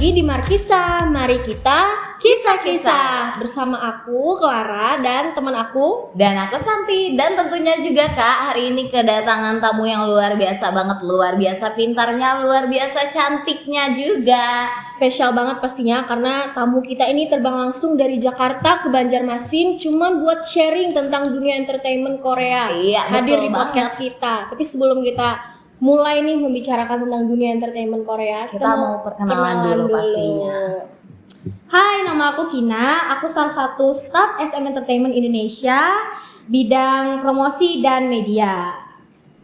lagi di Markisa. Mari kita kisah-kisah bersama aku Clara dan teman aku dan aku Santi. Dan tentunya juga Kak, hari ini kedatangan tamu yang luar biasa banget, luar biasa pintarnya, luar biasa cantiknya juga. Spesial banget pastinya karena tamu kita ini terbang langsung dari Jakarta ke Banjarmasin cuman buat sharing tentang dunia entertainment Korea. Iya, hadir betul di podcast banget. kita. Tapi sebelum kita mulai nih membicarakan tentang dunia entertainment Korea, Kita mau perkenalan dulu pastinya. Hai, nama aku Vina. Aku salah satu staf SM Entertainment Indonesia, bidang promosi dan media.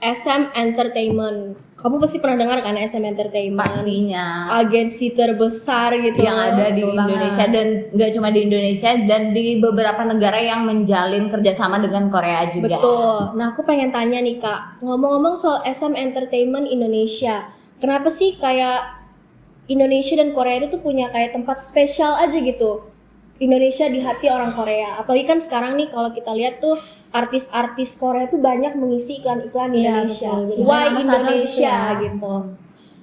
SM Entertainment. Kamu pasti pernah dengar kan SM Entertainment? Pastinya. Agensi terbesar gitu Yang ada di Betul Indonesia banget. dan nggak cuma di Indonesia dan di beberapa negara yang menjalin kerjasama dengan Korea juga. Betul. Nah, aku pengen tanya nih Kak, ngomong-ngomong soal SM Entertainment Indonesia, kenapa sih kayak Indonesia dan Korea itu tuh punya kayak tempat spesial aja gitu? Indonesia di hati orang Korea. Apalagi kan sekarang nih kalau kita lihat tuh artis-artis Korea tuh banyak mengisi iklan-iklan Iya, Indonesia. betul. Jadi Why memang sadar Indonesia gitu ya. gitu?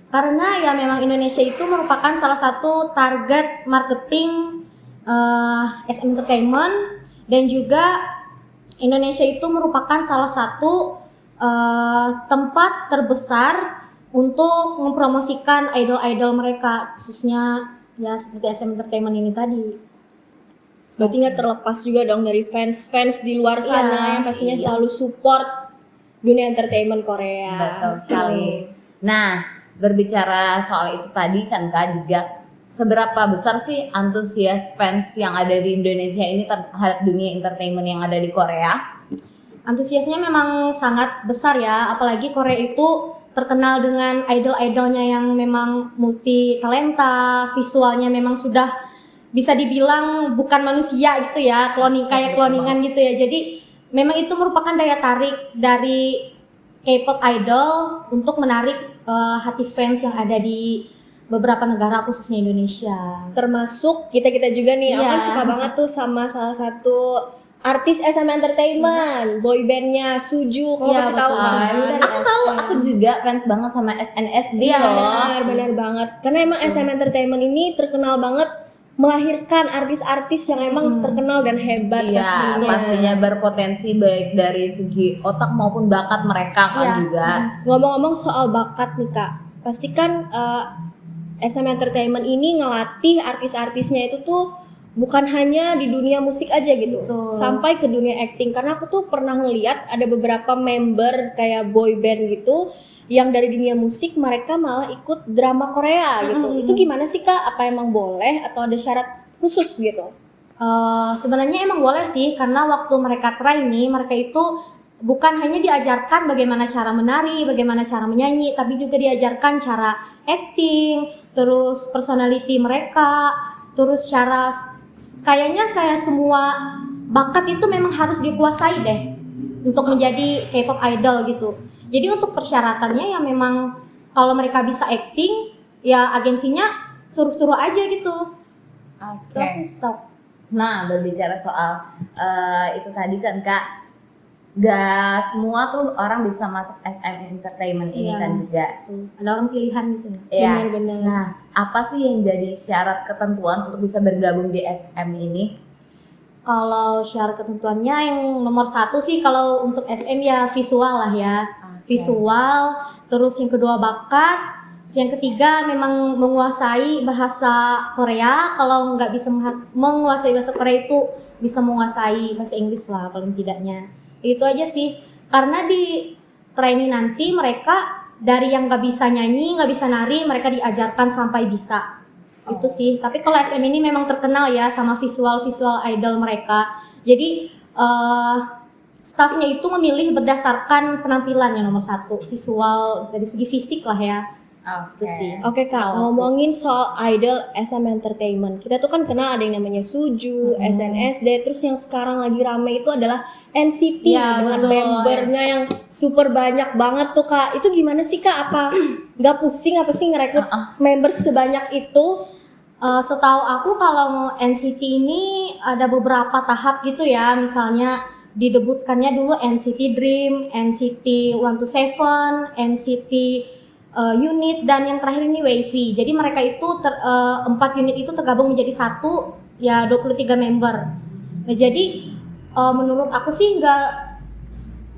Karena ya memang Indonesia itu merupakan salah satu target marketing SM Entertainment, dan juga Indonesia itu merupakan salah satu tempat terbesar untuk mempromosikan idol-idol mereka, khususnya ya seperti SM Entertainment ini tadi. Berarti nggak terlepas juga dong dari fans-fans di luar sana Iya, yang pastinya iya. selalu support dunia entertainment Korea. Betul sekali. Nah, berbicara soal itu tadi kan Kak, juga seberapa besar sih antusias fans yang ada di Indonesia ini terhadap dunia entertainment yang ada di Korea? Antusiasnya memang sangat besar ya, apalagi Korea itu terkenal dengan idol-idolnya yang memang multi talenta, visualnya memang sudah bisa dibilang bukan manusia gitu ya, kayak cloningan gitu ya. Jadi memang itu merupakan daya tarik dari K-pop idol untuk menarik hati fans yang ada di beberapa negara, khususnya Indonesia. Termasuk kita juga nih, aku Iya. kan suka banget tuh sama salah satu artis SM Entertainment, boy bandnya Suju. Kamu Iya, pasti tahu betul. kan? Dari Aku tahu, SM. aku juga fans banget sama SNSD Iya, loh. Benar banget. Karena emang SM Entertainment ini terkenal banget melahirkan artis-artis yang emang terkenal dan hebat Iya, pastinya berpotensi baik dari segi otak maupun bakat mereka kan Iya. juga. Ngomong-ngomong soal bakat nih Kak, pastikan SM Entertainment ini ngelatih artis-artisnya itu tuh bukan hanya di dunia musik aja gitu, Betul. sampai ke dunia acting. Karena aku tuh pernah ngeliat ada beberapa member kayak boy band gitu yang dari dunia musik mereka malah ikut drama Korea gitu. Itu gimana sih Kak? Apa emang boleh atau ada syarat khusus gitu? Sebenarnya emang boleh sih, karena waktu mereka training, mereka itu bukan hanya diajarkan bagaimana cara menari, bagaimana cara menyanyi, tapi juga diajarkan cara acting, terus personality mereka, terus cara kayak semua bakat itu memang harus dikuasai deh untuk menjadi K-pop idol gitu. Jadi untuk persyaratannya ya memang kalau mereka bisa acting, ya agensinya suruh-suruh aja gitu. Oke. Langsung stop. Nah, berbicara soal itu tadi kan Kak, gak semua tuh orang bisa masuk SM Entertainment ini Iya. kan juga. Ada orang pilihan gitu ya. Iya. Benar-benar. Nah, apa sih yang jadi syarat ketentuan untuk bisa bergabung di SM ini? Kalau syarat ketentuannya yang nomor satu sih kalau untuk SM ya visual lah ya. Visual, terus yang kedua bakat, terus yang ketiga memang menguasai bahasa Korea. Kalau nggak bisa menguasai bahasa Korea itu bisa menguasai bahasa Inggris lah paling tidaknya. Itu aja sih, karena di training nanti mereka dari yang nggak bisa nyanyi, nggak bisa nari, mereka diajarkan sampai bisa. Itu sih. Tapi kalau SM ini memang terkenal ya sama visual idol mereka. Jadi staffnya itu memilih berdasarkan penampilan yang nomor satu, visual dari segi fisik lah ya. Itu sih. Oke Kak, Setahu aku. ngomongin soal idol SM Entertainment. Kita tuh kan kenal ada yang namanya Suju, SNSD, terus yang sekarang lagi rame itu adalah NCT Ya, dengan betul. membernya yang super banyak banget tuh Kak. Itu gimana sih Kak? Apa nggak pusing apa sih ngerekrut member sebanyak itu? Setahu aku kalau NCT ini ada beberapa tahap gitu ya. Misalnya didebutkannya dulu NCT Dream, NCT 127, NCT unit, dan yang terakhir ini WiFi. Jadi mereka itu 4 unit itu tergabung menjadi satu, ya 23 member. Nah jadi menurut aku sih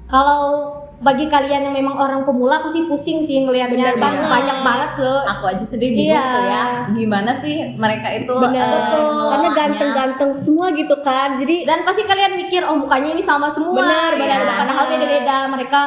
kalau bagi kalian yang memang orang pemula pasti pusing sih ngelihatnya, Bener banyak banget Aku aja sedih bingung Iya. tuh ya. Gimana sih mereka itu Bener. Karena ngelolanya. ganteng-ganteng semua gitu kan. Jadi dan pasti kalian mikir oh mukanya ini sama semua. Benar, benar. Padahal beda-beda. Mereka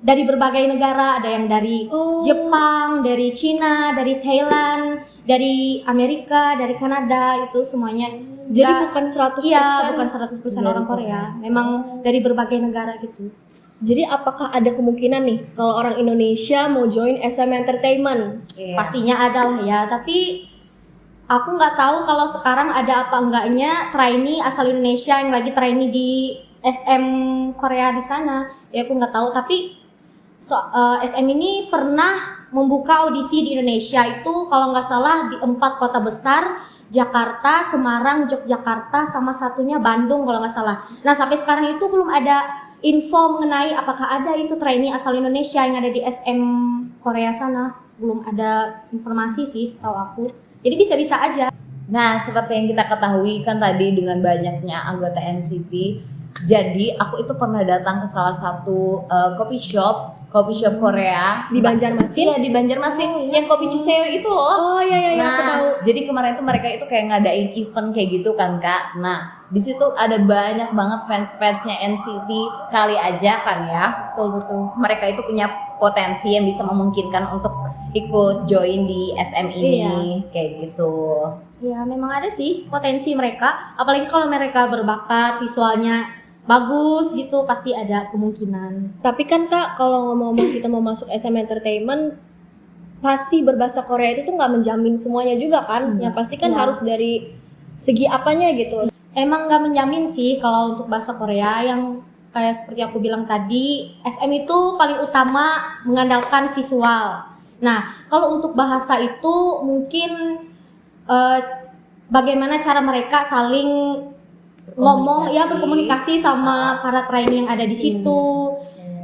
dari berbagai negara, ada yang dari Oh. Jepang, dari Cina, dari Thailand, dari Amerika, dari Kanada, itu semuanya. jadi Nggak- bukan 100%. Iya, bukan 100% orang Korea. Memang dari berbagai negara gitu. Jadi apakah ada kemungkinan nih kalau orang Indonesia mau join SM Entertainment? Iya. Pastinya ada lah ya, tapi aku nggak tahu kalau sekarang ada apa enggaknya trainee asal Indonesia yang lagi trainee di SM Korea di sana. Ya aku nggak tahu, tapi SM ini pernah membuka audisi di Indonesia itu kalau nggak salah di 4 kota besar, Jakarta, Semarang, Yogyakarta, sama satunya Bandung kalau nggak salah. Nah sampai sekarang itu belum ada info mengenai apakah ada itu trainee asal Indonesia yang ada di SM Korea sana. Belum ada informasi sih setahu aku. Jadi bisa-bisa aja. Nah, seperti yang kita ketahui kan tadi dengan banyaknya anggota NCT, jadi aku itu pernah datang ke salah satu coffee shop Korea Di Banjarmasin? Iya, di Banjarmasin. Yang kopi Cuseo itu loh. Oh iya aku Nah, tahu. jadi kemarin tuh mereka itu kayak ngadain event kayak gitu kan Kak. Nah, di situ ada banyak banget fans-fansnya NCT kali aja kan ya. Betul. Mereka itu punya potensi yang bisa memungkinkan untuk ikut join di SM ini kayak gitu. Ya memang ada sih potensi mereka. Apalagi kalau mereka berbakat, visualnya bagus gitu, pasti ada kemungkinan. Tapi kan Kak, kalau ngomong-ngomong kita mau masuk SM Entertainment, pasti berbahasa Korea itu tuh nggak menjamin semuanya juga kan? Yang pasti kan Iya. harus dari segi apanya gitu. Emang nggak menjamin sih kalau untuk bahasa Korea, yang kayak seperti aku bilang tadi, SM itu paling utama mengandalkan visual. Nah, kalau untuk bahasa itu mungkin bagaimana cara mereka saling ngomong ya, berkomunikasi sama para trainee yang ada di situ.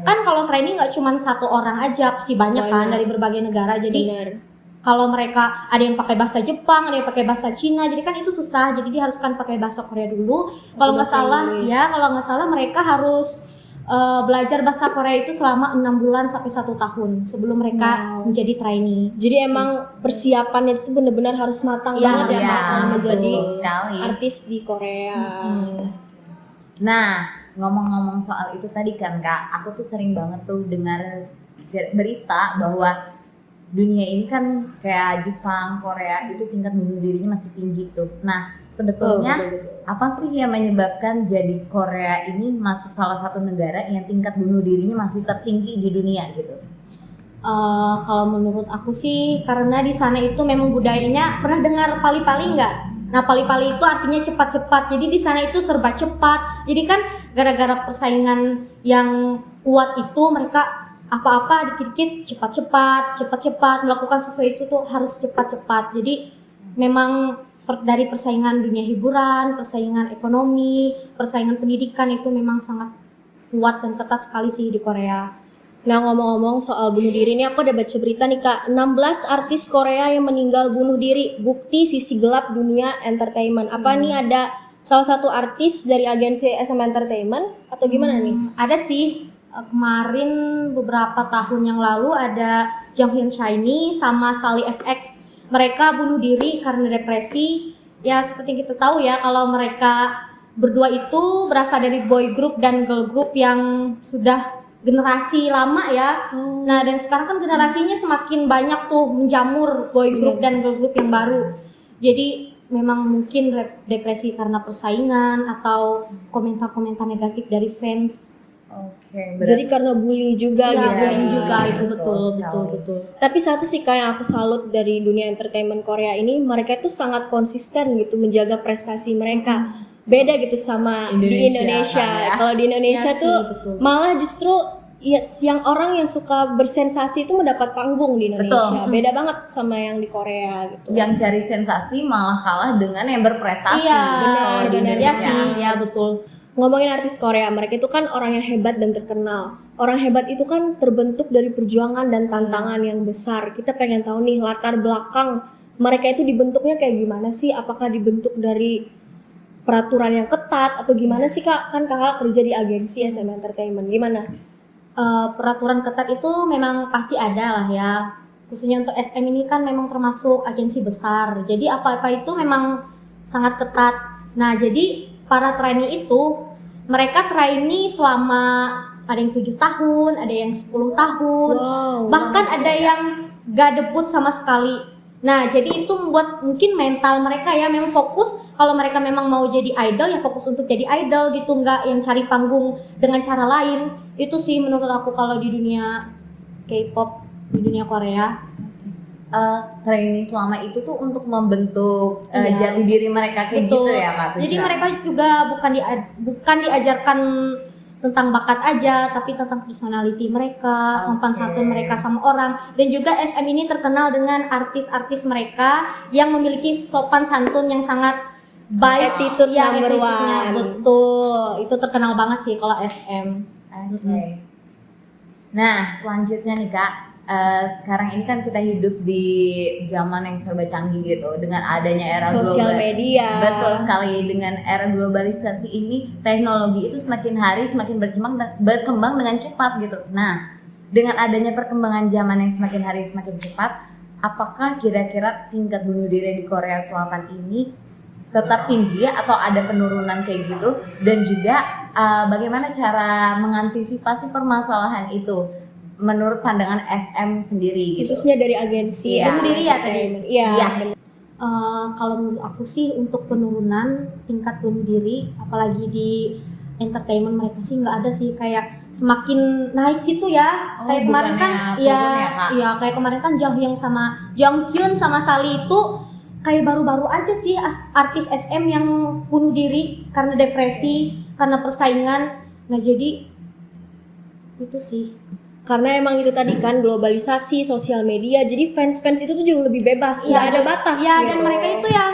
Kan kalau trainee nggak cuma satu orang aja, pasti banyak kan dari berbagai negara. Jadi Benar. kalau mereka ada yang pakai bahasa Jepang, ada yang pakai bahasa Cina, jadi kan itu susah. Jadi diharuskan pakai bahasa Korea dulu. Kalau nggak Bahasa salah, Inggris. ya kalau nggak salah mereka harus belajar bahasa Korea itu selama 6 bulan sampai 1 tahun sebelum mereka menjadi trainee. Jadi emang persiapannya itu benar-benar harus matang Iya, banget ya iya, Kak, kalau menjadi betul sekali. artis di Korea. Nah, ngomong-ngomong soal itu tadi kan Kak, aku tuh sering banget tuh dengar berita bahwa dunia ini kan kayak Jepang, Korea itu tingkat bunuh dirinya masih tinggi tuh. Nah, sebetulnya apa sih yang menyebabkan jadi Korea ini masuk salah satu negara yang tingkat bunuh dirinya masih tertinggi di dunia gitu? Kalau menurut aku sih karena di sana itu memang budayanya, pernah dengar pali-pali nggak? Nah pali-pali itu artinya cepat-cepat, jadi di sana itu serba cepat. Jadi kan gara-gara persaingan yang kuat itu mereka apa-apa dikit-dikit cepat-cepat melakukan sesuatu itu tuh harus cepat-cepat. Jadi memang dari persaingan dunia hiburan, persaingan ekonomi, persaingan pendidikan itu memang sangat kuat dan ketat sekali sih di Korea. Nah ngomong-ngomong soal bunuh diri ini, aku ada baca berita nih Kak, 16 artis Korea yang meninggal bunuh diri, bukti sisi gelap dunia entertainment. Apa nih ada salah satu artis dari agensi SM Entertainment atau gimana nih? Ada sih, kemarin beberapa tahun yang lalu ada Jung Hyun Shiny sama Sally FX. Mereka bunuh diri karena depresi. Ya seperti yang kita tahu ya, kalau mereka berdua itu berasal dari boy group dan girl group yang sudah generasi lama ya. Nah dan sekarang kan generasinya semakin banyak tuh menjamur, boy group dan girl group yang baru. Jadi memang mungkin depresi karena persaingan atau komentar-komentar negatif dari fans. Oke, Jadi karena bully juga Ya, gitu. bullying juga itu betul betul. Tapi satu sih Kak yang aku salut dari dunia entertainment Korea ini, mereka itu sangat konsisten gitu menjaga prestasi mereka. Beda gitu sama di Indonesia, Indonesia. kan ya? Kalau di Indonesia Ya sih, tuh betul. malah justru ya, yang orang yang suka bersensasi itu mendapat panggung di Indonesia. Betul. Beda banget sama yang di Korea gitu. Yang cari sensasi malah kalah dengan yang berprestasi. Iya, kalau di benar ya Indonesia. sih, ya betul. ngomongin artis Korea, mereka itu kan orang yang hebat dan terkenal. Orang hebat itu kan terbentuk dari perjuangan dan tantangan yang besar. Kita pengen tahu nih latar belakang mereka itu dibentuknya kayak gimana sih? Apakah dibentuk dari peraturan yang ketat atau gimana sih Kak? Kan Kakak kerja di agensi SM Entertainment. Gimana? Peraturan ketat itu memang pasti ada lah ya. Khususnya untuk SM ini kan memang termasuk agensi besar. Jadi apa-apa itu memang sangat ketat. Nah, jadi para trainee itu mereka trainee selama ada yang 7 tahun, ada yang 10 tahun, bahkan ada yang gak debut sama sekali. Nah, jadi itu membuat mungkin mental mereka ya memang fokus. Kalau mereka memang mau jadi idol ya fokus untuk jadi idol gitu, nggak yang cari panggung dengan cara lain. Itu sih menurut aku kalau di dunia K-pop, di dunia Korea. Training selama itu tuh untuk membentuk Iya. jati diri mereka kayak Betul. gitu ya Kak Tuja? Jadi mereka juga bukan diajarkan tentang bakat aja, tapi tentang personality mereka, sopan Oke. santun mereka sama orang. Dan juga SM ini terkenal dengan artis-artis mereka yang memiliki sopan santun yang sangat baik. Attitude Ya, number attitude-nya, one. betul. Itu terkenal banget sih kalau SM. Oke. Nah, selanjutnya nih Kak, sekarang ini kan kita hidup di zaman yang serba canggih gitu, dengan adanya era Sosial global. media. Betul sekali, dengan era globalisasi ini teknologi itu semakin hari semakin berkembang dengan cepat gitu. Nah, dengan adanya perkembangan zaman yang semakin hari semakin cepat, apakah kira-kira tingkat bunuh diri di Korea Selatan ini tetap tinggi atau ada penurunan kayak gitu? Dan juga bagaimana cara mengantisipasi permasalahan itu menurut pandangan SM sendiri gitu? Khususnya dari agensi Iya. Sendiri ya tadi? Iya. Iya. Kalau menurut aku sih untuk penurunan tingkat bunuh diri, apalagi di entertainment mereka sih nggak ada sih, kayak semakin naik gitu ya. Oh, Kayak kemarin kan, bukannya ya, turun ya, Kak? ya kayak kemarin kan Jonghyun sama Sally itu kayak baru-baru aja sih artis SM yang bunuh diri karena depresi, karena persaingan. Nah jadi itu sih. Karena emang itu tadi kan globalisasi, sosial media, jadi fans-fans itu tuh jauh lebih bebas, nggak ada batas. Ya, gitu. dan mereka itu ya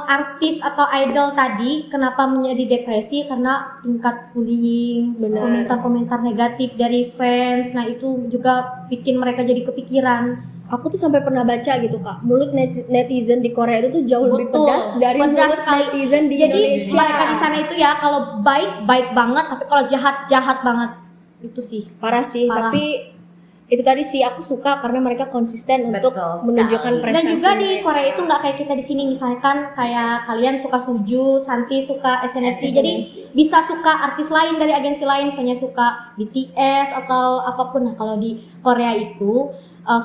artis atau idol tadi kenapa menjadi depresi karena tingkat bullying, Benar. komentar-komentar negatif dari fans. Nah, itu juga bikin mereka jadi kepikiran. Aku tuh sampai pernah baca gitu Kak, mulut netizen di Korea itu tuh jauh lebih pedas dari pedas mulut sekali. netizen di Jadi Indonesia. mereka di sana itu ya kalau baik banget, tapi kalau jahat banget. Itu sih. Parah sih, Parah. tapi itu tadi sih aku suka karena mereka konsisten untuk Betul menunjukkan sekali. prestasi. Dan juga di Korea itu nggak kayak kita di sini, misalkan kayak kalian suka Suju, Santi suka SNSD, jadi bisa suka artis lain dari agensi lain, misalnya suka BTS atau apapun. Nah kalau di Korea itu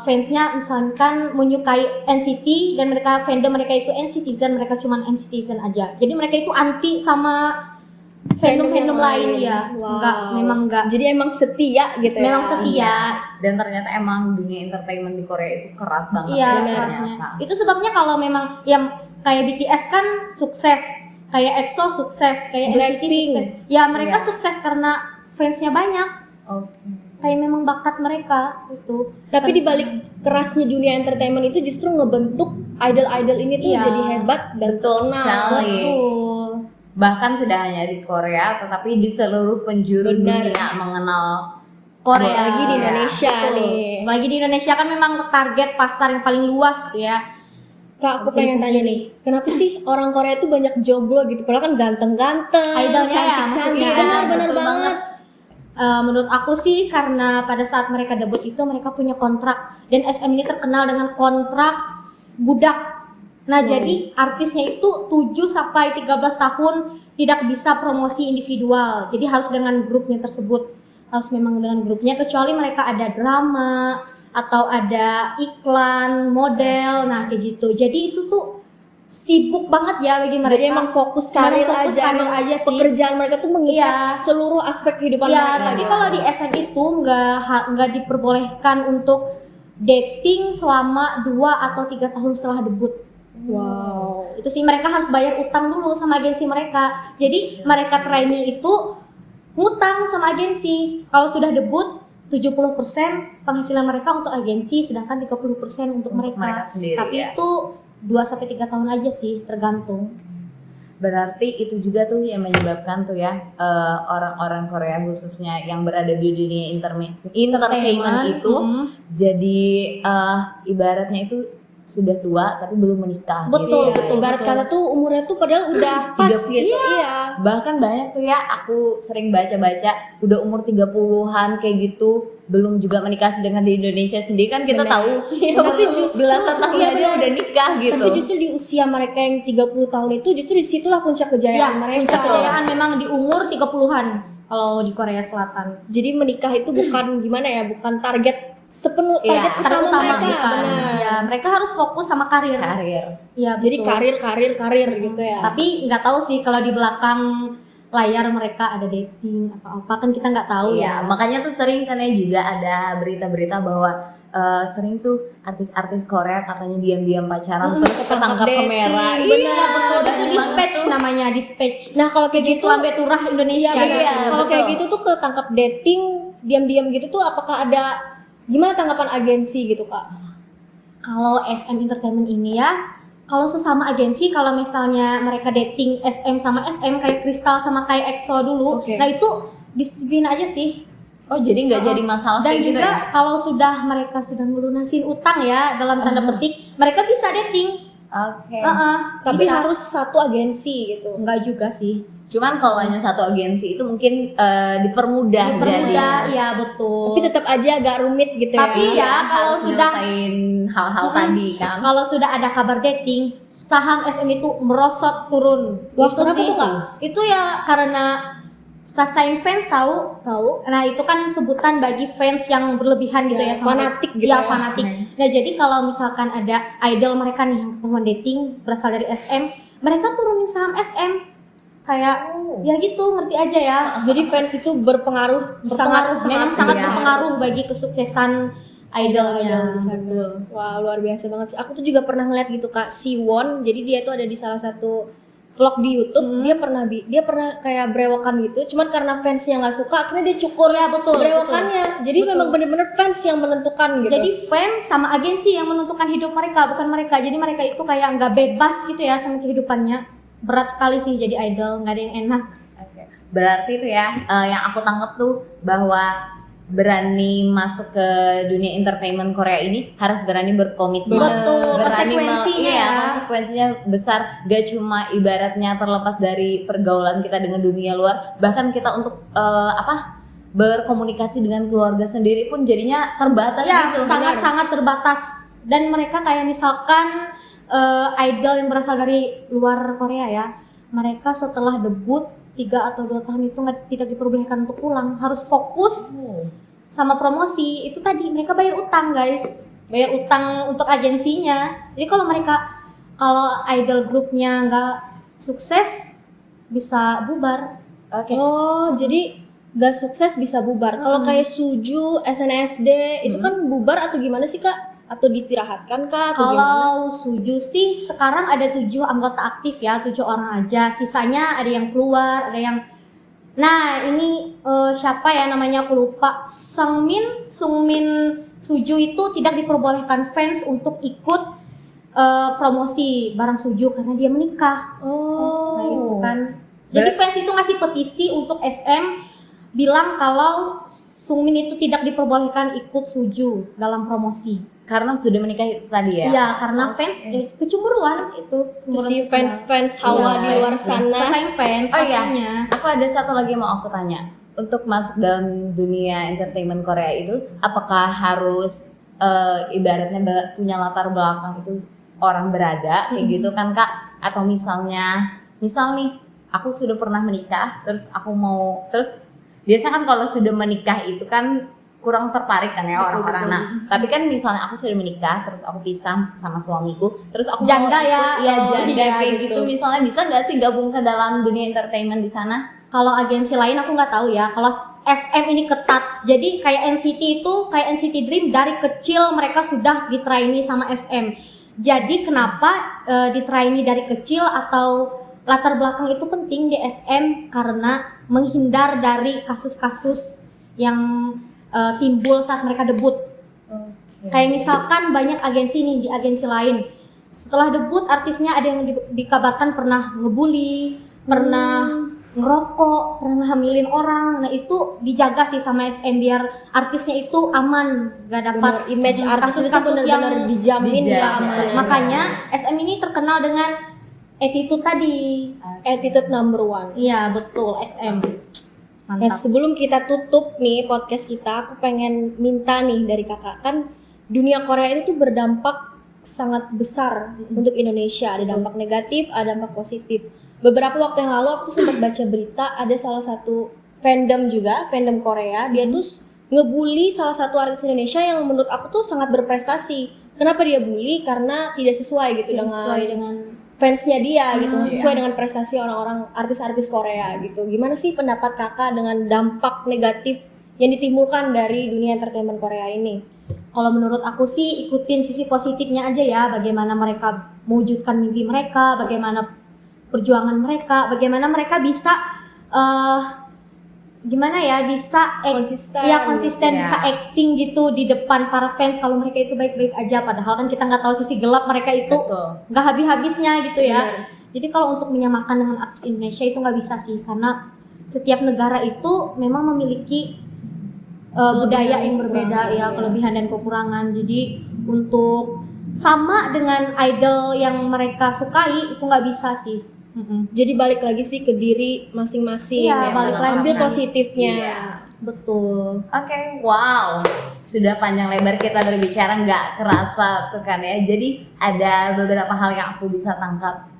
fansnya misalkan menyukai NCT dan mereka fandom mereka itu NCTzen, mereka cuman NCTzen aja. Jadi mereka itu anti sama fandom lain ya. Wow. Memang enggak. Jadi emang setia gitu ya. Memang setia. Dan ternyata emang dunia entertainment di Korea itu keras banget. Iya, ya, kerasnya. ternyata. Itu sebabnya kalau memang yang kayak BTS kan sukses, kayak EXO sukses, kayak NCT Blackpink. sukses. Ya mereka Iya. sukses karena fansnya banyak. Oke. Kayak memang bakat mereka itu. Tapi di balik kerasnya dunia entertainment itu justru ngebentuk idol-idol ini tuh Iya. jadi hebat dan Betul terkenal. sekali. Betul. Bahkan tidak hanya di Korea, tetapi di seluruh penjuru Benar. dunia mengenal Korea Apalagi di Indonesia Betul. nih. Apalagi di Indonesia kan memang target pasar yang paling luas ya. Kak, aku Bisa pengen tanya dipungkiri. nih, kenapa sih orang Korea tuh banyak jomblo gitu? Padahal kan ganteng-ganteng, Idolnya ya, cantik-cantik, maksudnya. benar-benar Betul banget. Menurut aku sih karena pada saat mereka debut itu mereka punya kontrak, dan SM ini terkenal dengan kontrak budak. Nah, jadi artisnya itu 7 sampai 13 tahun tidak bisa promosi individual. Jadi harus dengan grupnya tersebut. Harus memang dengan grupnya, kecuali mereka ada drama atau ada iklan, model, nah kayak gitu. Jadi itu tuh sibuk banget ya bagi mereka. Jadi emang fokus karir Memang fokus aja, karir emang aja sih. pekerjaan mereka tuh mengikat Iya. seluruh aspek kehidupan Ya, mereka. tapi kalau di SM itu nggak diperbolehkan untuk dating selama 2 atau 3 tahun setelah debut. Wow. Itu sih mereka harus bayar utang dulu sama agensi mereka. Jadi mereka trainee itu ngutang sama agensi. Kalau sudah debut 70% penghasilan mereka untuk agensi, sedangkan 30% untuk mereka. mereka sendiri, Tapi ya. itu 2 sampai 3 tahun aja sih, tergantung. Berarti itu juga tuh yang menyebabkan tuh ya orang-orang Korea khususnya yang berada di dunia entertainment itu jadi ibaratnya itu sudah tua tapi belum menikah. Betul, gitu. betul. Ibarat kata tuh umurnya tuh padahal udah pas gitu. Iya. Bahkan banyak tuh ya aku sering baca-baca udah umur 30-an kayak gitu belum juga menikah, sedangkan di Indonesia sendiri kan kita Benar. tahu Iya, umur tapi justru- belasan tahun iya, aja benar. udah nikah gitu. Tapi justru di usia mereka yang 30 tahun itu justru disitulah puncak Ya, kejayaan mereka. puncak kejayaan memang di umur 30-an kalau di Korea Selatan. Jadi menikah itu bukan gimana ya, bukan target sepenuh Iya, target utama mereka. bukan. Benar. Ya, mereka harus fokus sama karir. Ya, Jadi betul. karir gitu ya. Tapi nggak tahu sih kalau di belakang layar mereka ada dating atau apa, kan kita nggak tahu Iya, ya. makanya tuh sering kan ya juga ada berita-berita bahwa sering tuh artis-artis Korea katanya diam-diam pacaran terus ketangkap dating, kamera. benar. Iya, Betul, itu banyak dispatch banget tuh. namanya, dispatch. Nah, kalau kayak Segi gitu Selambe Turah Indonesia. Iya, benar. Iya, Kalau kayak betul. gitu tuh ketangkap dating diam-diam gitu tuh apakah ada gimana tanggapan agensi gitu, Kak? Kalau SM Entertainment ini ya, kalau sesama agensi, kalau misalnya mereka dating SM sama SM kayak Kristal sama kayak EXO dulu, Oke. nah itu disiplin aja sih. Oh, jadi nggak jadi masalah Dan kayak gitu juga ya? kalau mereka sudah ngelunasin utang ya dalam tanda petik, mereka bisa dating. Oke. Tapi Bisa. harus satu agensi gitu. Enggak juga sih. Cuman kalau hanya satu agensi itu mungkin dipermudah Dipermudah, jadi. ya betul. Tapi tetap aja agak rumit gitu Tapi ya. ya, kalau harus sudah- nyelesain hal-hal tadi kan. Kalau sudah ada kabar dating, saham SM itu merosot turun. Wah, itu kenapa sih. tuh, Kak? Itu ya karena sustained fans tahu. Nah, itu kan sebutan bagi fans yang berlebihan gitu Ya, ya, sampai- fanatik gitu ya, ya. fanatik. Nah, jadi kalau misalkan ada idol mereka nih yang ketemuan dating berasal dari SM, mereka turunin saham SM. Kayak ya gitu, ngerti aja ya. Jadi fans itu berpengaruh, Memang sangat Iya. berpengaruh bagi kesuksesan idolnya. Betul. Wah, luar biasa banget sih. Aku tuh juga pernah ngeliat gitu Kak, Siwon. Jadi dia tuh ada di salah satu vlog di YouTube. Dia pernah kayak brewokan gitu. Cuman karena fansnya nggak suka, akhirnya dia cukur Iya, betul, brewokannya. Jadi Betul. memang bener-bener fans yang menentukan gitu. Jadi fans sama agensi yang menentukan hidup mereka, bukan mereka. Jadi mereka itu kayak nggak bebas gitu ya sama kehidupannya. Berat sekali sih jadi idol, nggak ada yang enak. Oke. Berarti itu ya yang aku tangkap tuh bahwa berani masuk ke dunia entertainment Korea ini harus berani berkomitmen. Betul, berani konsekuensinya iya, ya. konsekuensinya besar. Gak cuma ibaratnya terlepas dari pergaulan kita dengan dunia luar, bahkan kita untuk berkomunikasi dengan keluarga sendiri pun jadinya terbatas Ya, gitu. sangat-sangat terbatas. Dan mereka kayak misalkan idol yang berasal dari luar Korea ya, mereka setelah debut 3 atau 2 tahun itu tidak diperbolehkan untuk pulang, harus fokus sama promosi. Itu tadi mereka bayar utang guys, bayar utang untuk agensinya. Jadi kalau idol grupnya nggak sukses bisa bubar. Oke. Oh, jadi gak sukses bisa bubar. Kalau kayak Suju, SNSD itu kan bubar atau gimana sih Kak? Atau diistirahatkan Kak? Atau gimana? Kalau Suju sih sekarang ada 7 anggota aktif ya, 7 orang aja. Sisanya ada yang keluar, ada yang. Nah ini siapa ya namanya aku lupa. Sungmin Suju itu tidak diperbolehkan fans untuk ikut promosi barang Suju karena dia menikah. Oh. Nah itu kan. Jadi fans itu ngasih petisi untuk SM bilang kalau Sungmin itu tidak diperbolehkan ikut Suju dalam promosi. Karena sudah menikah itu tadi ya. Iya, karena fans kecemburuan itu. Itu sih fans Hawa Iya, di luar fans. sana. Sesayang fans Oh iya. pastinya. Aku ada satu lagi yang mau aku tanya. Untuk masuk dalam dunia entertainment Korea itu, apakah harus ibaratnya punya latar belakang itu orang berada kayak gitu kan Kak? Atau misal nih, aku sudah pernah menikah, terus biasanya kan kalau sudah menikah itu kan kurang tertarik kan ya orang-orang. Nah, tapi kan misalnya aku sudah menikah, terus aku pisah sama suamiku, terus aku Janda mau ya? ikut, iya Oh, janda iya, kayak gitu. gitu. Misalnya bisa nggak sih gabung ke dalam dunia entertainment di sana? Kalau agensi lain aku nggak tahu ya. Kalau SM ini ketat. Jadi kayak NCT itu, kayak NCT Dream dari kecil mereka sudah ditraini sama SM. Jadi kenapa ditraini dari kecil atau latar belakang itu penting di SM karena menghindar dari kasus-kasus yang timbul saat mereka debut. Kayak misalkan banyak agensi nih di agensi lain setelah debut artisnya ada yang dikabarkan pernah ngebully, pernah ngerokok, pernah hamilin orang. Nah itu dijaga sih sama SM biar artisnya itu aman, gak dapat Bener, image artis itu kasus-kasus benar-benar yang dijamin dijaga. keamanan. makanya SM ini terkenal dengan attitude tadi. Attitude number one. Iya betul, SM. Nah, Mantap. sebelum kita tutup nih podcast kita, aku pengen minta nih dari kakak, kan dunia Korea itu tuh berdampak sangat besar untuk Indonesia. Ada dampak negatif, ada dampak positif. Beberapa waktu yang lalu aku tuh sempat baca berita, ada salah satu fandom juga, fandom Korea, dia tuh ngebully salah satu artis Indonesia yang menurut aku tuh sangat berprestasi. Kenapa dia bully? Karena tidak sesuai gitu Tidak dengan sesuai dengan fansnya dia gitu, nggak sesuai iya. dengan prestasi orang-orang artis-artis Korea gitu. Gimana sih pendapat kakak dengan dampak negatif yang ditimbulkan dari dunia entertainment Korea ini? Kalau menurut aku sih ikutin sisi positifnya aja ya, bagaimana mereka mewujudkan mimpi mereka, bagaimana perjuangan mereka, bagaimana mereka bisa gimana ya, bisa Konsisten. ya konsisten, Iya. bisa acting gitu di depan para fans kalau mereka itu baik-baik aja, padahal kan kita nggak tahu sisi gelap mereka itu Betul. nggak habis-habisnya gitu ya. Benar. Jadi kalau untuk menyamakan dengan artis Indonesia itu nggak bisa sih, karena setiap negara itu memang memiliki budaya yang berbeda ya, kelebihan dan kekurangan. Jadi untuk sama dengan idol yang mereka sukai itu nggak bisa sih. Jadi balik lagi sih ke diri masing-masing. Iya, balik lagi. Ambil positifnya. Iya. Betul. Oke, wow, sudah panjang lebar kita berbicara, nggak kerasa tuh kan ya. Jadi ada beberapa hal yang aku bisa tangkap.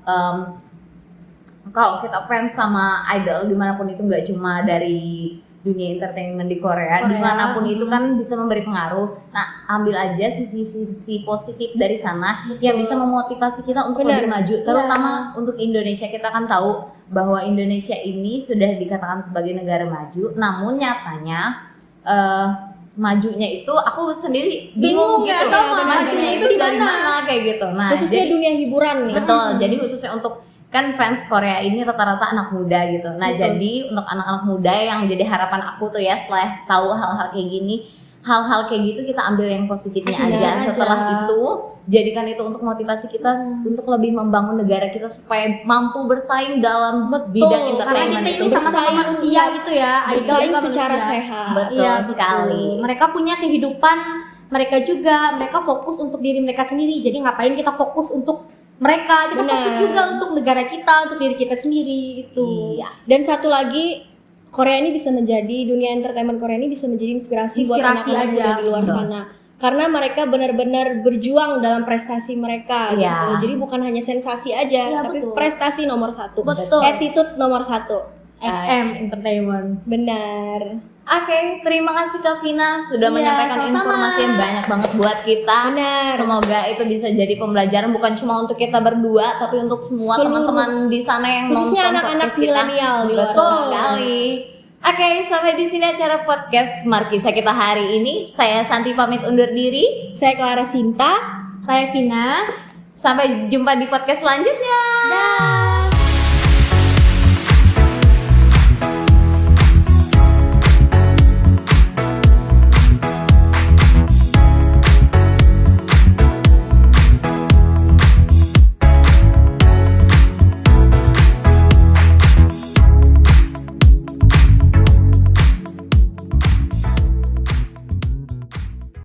Kalau kita fans sama idol dimanapun itu, nggak cuma dari dunia entertainment di Korea. Dimanapun itu kan bisa memberi pengaruh. Nah, ambil aja sisi positif dari sana yang bisa memotivasi kita untuk Benar. lebih maju, terutama untuk Indonesia. Kita kan tahu bahwa Indonesia ini sudah dikatakan sebagai negara maju, namun nyatanya majunya itu aku sendiri Bingung bingung ya, gitu. sama, Majunya majunya itu itu di dari mana? mana kayak gitu. Nah, Khususnya jadi dunia hiburan nih. betul. Jadi khususnya untuk kan fans Korea ini rata-rata anak muda gitu. Nah, Betul. jadi untuk anak-anak muda yang jadi harapan aku tuh ya, setelah tahu hal-hal kayak gini, hal-hal kayak gitu kita ambil yang positifnya Positifnya aja. aja. Setelah itu jadikan itu untuk motivasi kita untuk lebih membangun negara kita supaya mampu bersaing dalam bidang karena entertainment kita itu. ini sama-sama Bersaing. manusia gitu ya, idol Bersaing juga secara manusia. sehat. Betul Iya, sekali. betul. Mereka punya kehidupan mereka juga, mereka fokus untuk diri mereka sendiri. Jadi ngapain kita fokus untuk mereka? Kita Benar. fokus juga untuk negara kita, untuk diri kita sendiri itu. Iya. Dan satu lagi, Korea ini bisa menjadi, dunia entertainment Korea ini bisa menjadi inspirasi buat Inspirasi anak-anak aja. muda di luar Betul. sana. Karena mereka benar-benar berjuang dalam prestasi mereka Iya. gitu. Jadi bukan hanya sensasi aja, Iya, tapi betul. prestasi nomor satu. Betul. Attitude nomor satu. SM Entertainment. Benar. Oke, terima kasih Kak Vina sudah Iya, menyampaikan sama-sama. informasi yang banyak banget buat kita. Benar. Semoga itu bisa jadi pembelajaran bukan cuma untuk kita berdua, tapi untuk semua Seluruh. teman-teman di sana yang Khususnya nonton anak-anak podcast kita. milenial di luar Betul sana. sekali. Oke, sampai di sini acara podcast Markisa kita hari ini. Saya Santi pamit undur diri. Saya Clara Sinta. Saya Vina. Sampai jumpa di podcast selanjutnya. Dah.